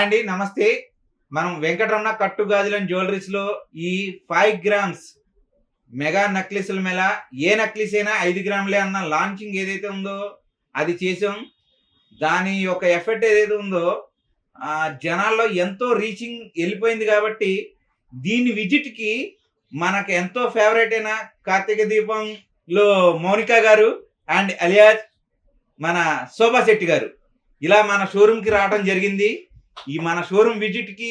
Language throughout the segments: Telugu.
హాయ్ అండి, నమస్తే. మనం వెంకటరమణ కట్టు గాజులను జ్యువెలరీస్‌లో ఈ 5 గ్రామ్స్ మెగా నక్లీసుల మేళ, ఏ నక్లీస్ అయినా 5 గ్రాములే అన్న లాంచింగ్ ఏదైతే ఉందో అది చేసాం. దాని యొక్క ఎఫెక్ట్ ఏదైతే ఉందో జనాల్లో ఎంతో రీచింగ్ ఎళ్ళిపోయింది కాబట్టి దీని విజిట్‌కి మనకు ఎంతో ఫేవరెట్ అయిన కార్తీక దీపంలో మౌనిక గారు అండ్ అలియాస్ మన శోభా శెట్టి గారు ఇలా మన షోరూమ్‌కి రావడం జరిగింది. ఈ మన షోరూమ్ విజిట్ కి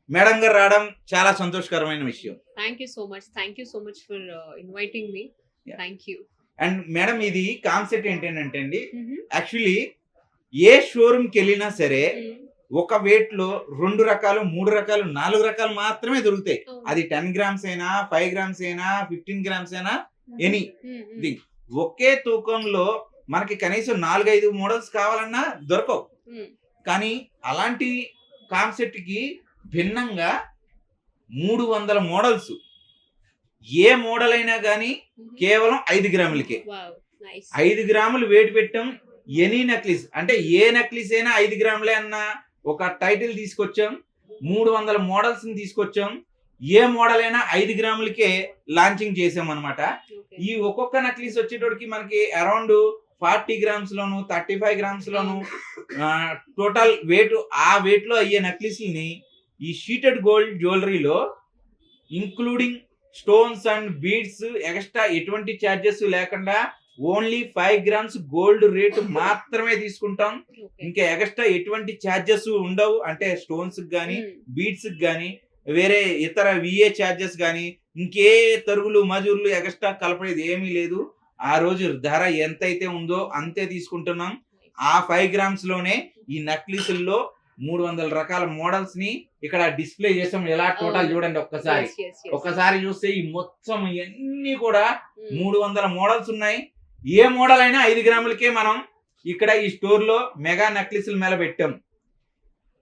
మేడం గారు రావడం చాలా సంతోషకరమైన విషయం. Thank you so much. Thank you so much for inviting me. Thank you. And madam, ఇది కాన్సెప్ట్ ఏంటంటే అండి, యాక్చువల్లీ ఏ షోరూమ్కి వెళ్ళినా సరే ఒక వెయిట్ లో 2 రకాలు, 3 రకాలు, 4 రకాలు మాత్రమే దొరుకుతాయి. అది 10 గ్రామ్స్ అయినా, 5 గ్రామ్స్ అయినా, 15 గ్రామ్స్ అయినా, ఎనీ థింగ్. ఒకే తూకంలో మనకి కనీసం 4-5 మోడల్స్ కావాలన్నా దొరకవు. కానీ అలాంటి కాన్సెప్ట్ కి భిన్నంగా 300 మోడల్స్, ఏ మోడల్ అయినా కానీ కేవలం 5 గ్రాములకే. 5 గ్రాములు వెయిట్ పెట్టాం. ఎనీ నక్లీస్ అంటే ఏ నక్లీస్ అయినా 5 గ్రాములే అన్న ఒక టైటిల్ తీసుకొచ్చాం. 300 మోడల్స్ ని తీసుకొచ్చాం. ఏ మోడల్ అయినా 5 గ్రాములకే లాంచింగ్ చేసాం అనమాట. ఈ ఒక్కొక్క నక్లీస్ వచ్చేటోడికి మనకి అరౌండ్ 40 గ్రామ్స్ లోను, 35 గ్రామ్స్ లోను టోటల్ వెయిట్, ఆ వెయిట్ లో అయ్యే నక్లీస్ని ఈ షీటెడ్ గోల్డ్ జ్యువెలరీలో including stones and beads extra ఎటువంటి ఛార్జెస్ లేకుండా ఓన్లీ 5 గ్రామ్స్ గోల్డ్ రేటు మాత్రమే తీసుకుంటాం. ఇంకా ఎక్స్ట్రా ఎటువంటి ఛార్జెస్ ఉండవు. అంటే స్టోన్స్ గానీ, బీడ్స్ గానీ, వేరే ఇతర విఏ ఛార్జెస్ గానీ, ఇంకే తరుగులు మజూర్లు ఎక్స్ట్రా కలపడేది ఏమీ లేదు. ఆ రోజు ధర ఎంతైతే ఉందో అంతే తీసుకుంటున్నాం. ఆ 5 గ్రామ్స్ లోనే ఈ నక్లీసుల్లో 300 రకాల మోడల్స్ ని ఇక్కడ డిస్ప్లే చేసాం. ఎలా టోటల్ చూడండి ఒక్కసారి చూస్తే ఈ మొత్తం ఇవన్నీ కూడా 300 మోడల్స్ ఉన్నాయి. ఏ మోడల్ అయినా 5 గ్రాములకే మనం ఇక్కడ ఈ స్టోర్ లో మెగా నక్లీసుల మేళ పెట్టాం.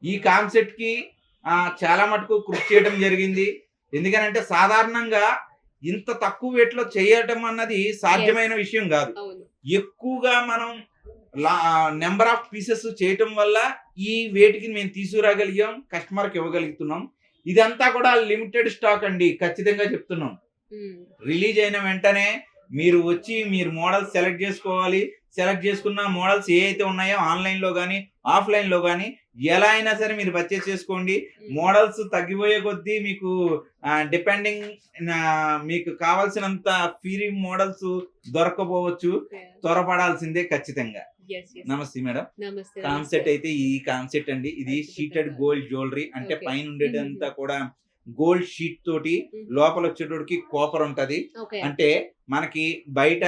ఈ కాన్సెప్ట్ కి చాలా మటుకు కృషి చేయడం జరిగింది. ఎందుకనంటే సాధారణంగా ఇంత తక్కువ వెయిట్ లో చేయటం అన్నది సాధ్యమైన విషయం కాదు. ఎక్కువగా మనం నెంబర్ ఆఫ్ పీసెస్ చేయటం వల్ల ఈ వెయిట్ కి మేము తీసుకురాగలిగాం, కస్టమర్ కి ఇవ్వగలుగుతున్నాం. ఇదంతా కూడా లిమిటెడ్ స్టాక్ అండి, ఖచ్చితంగా చెప్తున్నాం. రిలీజ్ అయిన వెంటనే మీరు వచ్చి మీరు మోడల్స్ సెలెక్ట్ చేసుకోవాలి. సెలెక్ట్ చేసుకున్న మోడల్స్ ఏ అయితే ఉన్నాయో ఆన్లైన్ లో కానీ, ఆఫ్లైన్ లో కానీ ఎలా అయినా సరే మీరు పర్చేస్ చేసుకోండి. మోడల్స్ తగ్గిపోయే కొద్దీ మీకు డిపెండింగ్ మీకు కావాల్సినంత ఫ్రీ మోడల్స్ దొరకపోవచ్చు. త్వరపడాల్సిందే ఖచ్చితంగా. నమస్తే మేడం. కాన్సెప్ట్ అయితే ఈ కాన్సెప్ట్ అండి, ఇది షీటెడ్ గోల్డ్ జ్యువెలరీ. అంటే పైన ఉండేదంతా కూడా గోల్డ్ షీట్ తోటి, లోపల వచ్చేటోడికి కాపర్ ఉంటది. అంటే మనకి బయట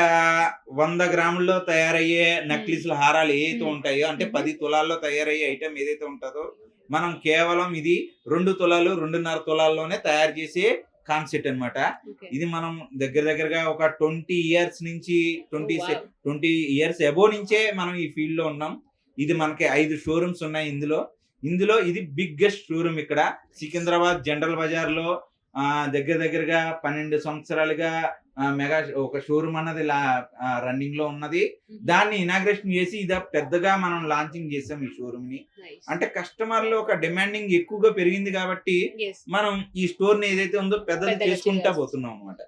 100 గ్రాముల్లో తయారయ్యే నక్లీసుల హారాలు ఏదైతే ఉంటాయో, అంటే 10 తులాల్లో తయారయ్యే ఐటమ్ ఏదైతే ఉంటుందో, మనం కేవలం ఇది 2 తులాలు, 2.5 తులాల్లోనే తయారు చేసే కాన్సెప్ట్ అనమాట. ఇది మనం దగ్గరగా ఒక 20 ఇయర్స్ నుంచి 20 ఇయర్స్ అబో నుంచే మనం ఈ ఫీల్డ్ లో ఉన్నాం. ఇది మనకి 5 షోరూమ్స్ ఉన్నాయి. ఇందులో ఇది బిగ్గెస్ట్ షోరూమ్ ఇక్కడ సికింద్రాబాద్ జనరల్ బజార్ లో. దగ్గరగా 12 సంవత్సరాలుగా మెగా ఒక షోరూమ్ అన్నది రన్నింగ్ లో ఉన్నది. దాన్ని ఇనాగ్రేషన్ చేసి ఇది పెద్దగా మనం లాంచింగ్ చేసాం ఈ షోరూమ్ ని. అంటే కస్టమర్ లో ఒక డిమాండింగ్ ఎక్కువగా పెరిగింది కాబట్టి మనం ఈ స్టోర్ ని ఏదైతే ఉందో పెద్దది చేసుకుంటా పోతున్నాం అనమాట.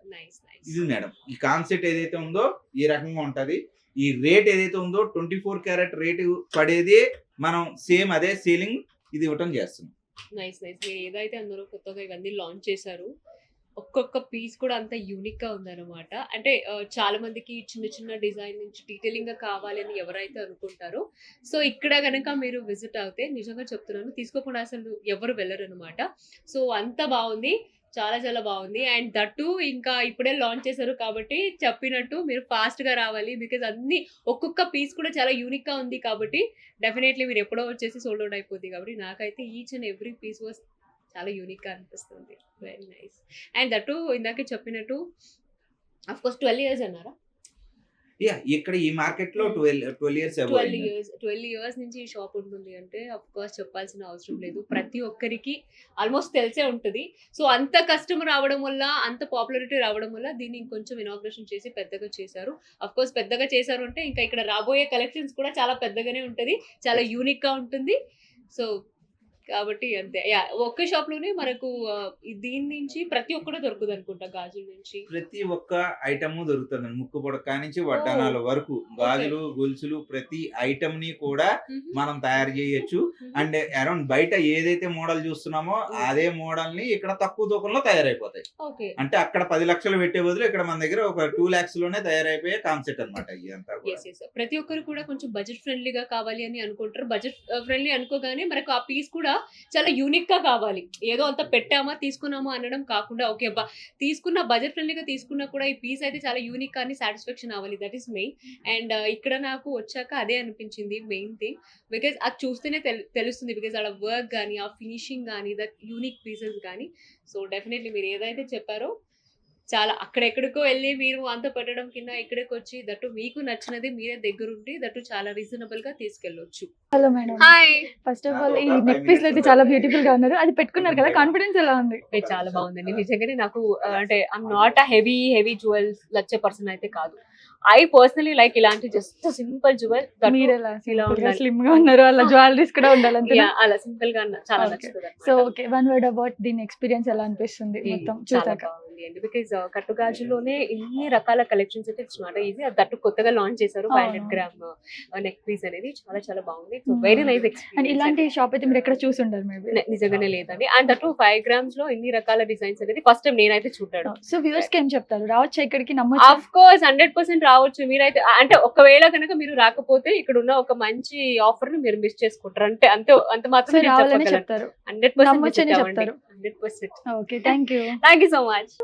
ఇది మేడం, ఈ కాన్సెప్ట్ ఏదైతే ఉందో ఈ రకంగా ఉంటది. ఈ రేట్ ఏదైతే ఉందో 24 క్యారెట్ రేటు పడేది మనం సేమ్ అదే సీలింగ్ ఇది ఇవ్వటం చేస్తున్నాం. నైస్. మీరు ఏదైతే అందరూ కొత్తగా ఇవన్నీ లాంచ్ చేశారు, ఒక్కొక్క పీస్ కూడా అంత యూనిక్ గా ఉందన్నమాట. అంటే చాలా మందికి చిన్న డిజైన్ నుంచి డీటెయిలింగ్ గా కావాలి అని ఎవరైతే అనుకుంటారో, సో ఇక్కడ గనక మీరు విజిట్ అవుతే నిజంగా చెప్తున్నాను, తీసుకోకుండా అసలు ఎవరు వెళ్ళరు అనమాట. సో అంత బాగుంది, చాలా బాగుంది. అండ్ దట్టు ఇంకా ఇప్పుడే లాంచ్ చేశారు కాబట్టి చెప్పినట్టు మీరు ఫాస్ట్ గా రావాలి. బికాజ్ అన్ని ఒక్కొక్క పీస్ కూడా చాలా యూనిక్ గా ఉంది కాబట్టి డెఫినెట్లీ మీరు ఎప్పుడో వచ్చేసి సోల్డ్ అవుట్ అయిపోద్ది. కాబట్టి నాకైతే each and every piece was చాలా యూనిక్ గా అనిపిస్తుంది. Very nice. అండ్ దట్టు ఇందాకే చెప్పినట్టు అఫ్ కోర్స్ 12 ఇయర్స్ అన్నారా? ఇక్కడ ఈ మార్కెట్ లో 12 ఇయర్స్ నుంచి ఈ షాప్ ఉంటుంది అంటే అఫ్ కోర్స్ చెప్పాల్సిన అవసరం లేదు. ప్రతి ఒక్కరికి ఆల్మోస్ట్ తెలిసే ఉంటుంది. సో అంత కస్టమర్ రావడం వల్ల, అంత పాపులారిటీ రావడం వల్ల దీన్ని ఇంకొంచెం ఇనాగ్రేషన్ చేసి పెద్దగా చేశారు. అఫ్ కోర్స్ పెద్దగా చేశారు అంటే ఇంకా ఇక్కడ రాబోయే కలెక్షన్స్ కూడా చాలా పెద్దగానే ఉంటది, చాలా యూనిక్ గా ఉంటుంది. సో కాబట్టి అంతే యా ఒక్క షాప్ లోనే మనకు దీని నుంచి ప్రతి ఒక్కటి దొరుకుతుంది అనుకుంటా గాజుల నుంచి. ప్రతి ఒక్క ఐటమ్ దొరుకుతుంది, ముక్కు పుడక నుంచి వడ్డానాల వరకు గాజులు గొలుసులు ప్రతి ఐటమ్ ని కూడా మనం తయారు చేయొచ్చు. అండ్ అరౌండ్ బయట ఏదైతే మోడల్ చూస్తున్నామో అదే మోడల్ ని ఇక్కడ తక్కువ తూకంలో తయారైపోతాయి. ఓకే అంటే అక్కడ 10 లక్షలు పెట్టే బదులు ఇక్కడ మన దగ్గర ఒక 2 lakhs లోనే తయారైపోయే కాన్సెప్ట్ అనమాట ఇదంతా కూడా. ఎస్ ఎస్ ప్రతి ఒక్కరు కూడా కొంచెం బడ్జెట్ ఫ్రెండ్లీగా కావాలి అని అనుకుంటారు. బడ్జెట్ ఫ్రెండ్లీ అనుకోగానే మనకు ఆ పీస్ కూడా చాలా యూనిక్ గా కావాలి. ఏదో అంత పెట్టామా తీసుకున్నామా అనడం కాకుండా ఓకే తీసుకున్న బడ్జెట్ ఫ్రెండ్లీగా తీసుకున్నా కూడా ఈ పీస్ అయితే చాలా యూనిక్ కానీ సాటిస్ఫాక్షన్ అవ్వాలి. That is main. అండ్ ఇక్కడ నాకు వచ్చాక అదే అనిపించింది మెయిన్ థింగ్. బికాజ్ అది చూస్తేనే తెలుస్తుంది. బికాజ్ అలా వర్క్ కానీ ఆ ఫినిషింగ్ కానీ దట్ యూనిక్ పీసెస్ కానీ. సో డెఫినెట్లీ మీరు ఏదైతే చెప్పారో చాలా అక్కడెక్కడికో వెళ్ళి మీరు అంత పెట్టడం కింద ఇక్కడికి వచ్చి దట్టు మీకు నచ్చినది మీరే దగ్గరుండి దట్టు చాలా రీజనబుల్ గా తీసుకెళ్ళొచ్చు. Hello madam. Hi first of all ఈ నెక్ పీస్ అయితే చాలా బ్యూటిఫుల్ గా ఉన్నారు. అది పెట్టుకున్నారు కదా, కాన్ఫిడెన్స్ ఎలా ఉంది? చాలా బాగుందండి నిజంగానే. నాకు అంటే I'm not a heavy jewels నచ్చే పర్సన్ అయితే కాదు. ఐ పర్సనలీ లైక్ ఇలాంటి జస్ట్ సింపుల్ జ్యువెల్ మీరు ఎలా ఇలా ఉండాలి. స్లిమ్ గా ఉన్నారు, అలా జ్యువెలరీస్ కూడా ఉండాలంటే. అలా సింపుల్ గా చాలా Okay. నచ్చుతుంది. So okay, one word about దీని ఎక్స్పీరియన్స్ ఎలా అనిపిస్తుంది మొత్తం చాలా చూసాక? బాగుంది అండి. బికాజ్ కట్టుగాజులోనే ఇన్ని రకాల కలెక్షన్స్ అయితే ఇట్స్ నాట్ ఈజీ. దట్టు కొత్తగా లాంచ్ చేశారు 500 గ్రామ్ నెక్ పీస్ అనేది. చాలా చాలా బాగుంది. So very nice and experience. ఇలాంటి షాప్ అయితే మీరు ఎక్కడ చూసి ఉండరు మేబీ. నిజంగానే లేదండి. అండ్ దట్టు 5 grams లో ఇన్ని రకాల డిజైన్స్ అనేది ఫస్ట్ టైం నేనైతే చూడడం. సో వ్యూవర్స్ కి ఏం చెప్తారు? రావచ్చు ఇక్కడికి, నమ్మొచ్చు? ఆఫ్ కోర్స్ 100% రావచ్చు. మీరైతే అంటే ఒకవేళ కనుక మీరు రాకపోతే ఇక్కడ ఉన్న ఒక మంచి ఆఫర్ ని మీరు మిస్ చేసుకుంటారు. అంటే అంత సో మాత్రం రావాలని చెప్తారు, 100% నమ్మొచ్చని చెప్తారు. 100%. Okay, thank you. Thank you so much.